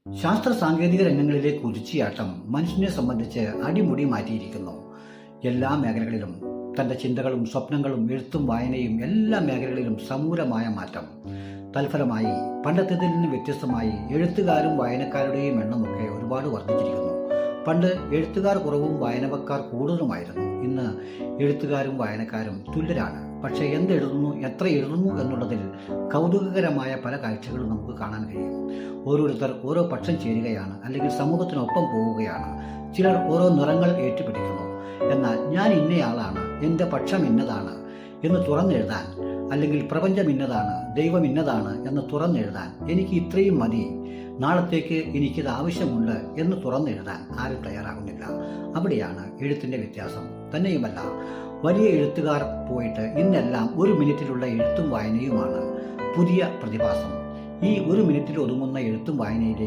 ശാസ്ത്ര സാങ്കേതിക രംഗങ്ങളിലെ കുതിച്ചുചാട്ടം മനുഷ്യനെ സംബന്ധിച്ച് അടിമുടി മാറ്റിയിരിക്കുന്നു. എല്ലാ മേഖലകളിലും തൻ്റെ ചിന്തകളും സ്വപ്നങ്ങളും എഴുത്തും വായനയും എല്ലാ മേഖലകളിലും സമൂലമായ മാറ്റം. തൽഫലമായി പണ്ടത്തേതിൽ നിന്ന് വ്യത്യസ്തമായി എഴുത്തുകാരും വായനക്കാരുടെയും എണ്ണമൊക്കെ ഒരുപാട് വർദ്ധിച്ചിരിക്കുന്നു. പണ്ട് എഴുത്തുകാർ കുറവും വായനക്കാർ കൂടുതലുമായിരുന്നു. ഇന്ന് എഴുത്തുകാരും വായനക്കാരും തുല്യരാണ്. പക്ഷേ എന്തെഴുതുന്നു, എത്ര എഴുതുന്നു എന്നുള്ളതിൽ കൗതുകകരമായ പല കാഴ്ചകളും നമുക്ക് കാണാൻ കഴിയും. ഓരോരുത്തർ ഓരോ പക്ഷം ചേരുകയാണ്, അല്ലെങ്കിൽ സമൂഹത്തിനൊപ്പം പോവുകയാണ്. ചിലർ ഓരോ നിറങ്ങൾ ഏറ്റുപിടിക്കുന്നു. എന്നാൽ ഞാൻ ഇന്നയാളാണ്, എൻ്റെ പക്ഷം ഇന്നതാണ് എന്ന് തുറന്നെഴുതാൻ, അല്ലെങ്കിൽ പ്രപഞ്ചം ഇന്നതാണ്, ദൈവം ഇന്നതാണ് എന്ന് തുറന്നെഴുതാൻ, എനിക്ക് ഇത്രയും മതി, നാളത്തേക്ക് എനിക്കിത് ആവശ്യമുണ്ട് എന്ന് തുറന്നെഴുതാൻ ആരും തയ്യാറാകുന്നില്ല. അവിടെയാണ് എഴുത്തിൻ്റെ വ്യത്യാസം. തന്നെയുമല്ല, വലിയ എഴുത്തുകാർ പോയിട്ട് ഇന്നെല്ലാം ഒരു മിനിറ്റിലുള്ള എഴുത്തും വായനയുമാണ് പുതിയ പ്രതിഭാസം. ഈ ഒരു മിനിറ്റിൽ ഒതുങ്ങുന്ന എഴുത്തും വായനയിലേക്ക്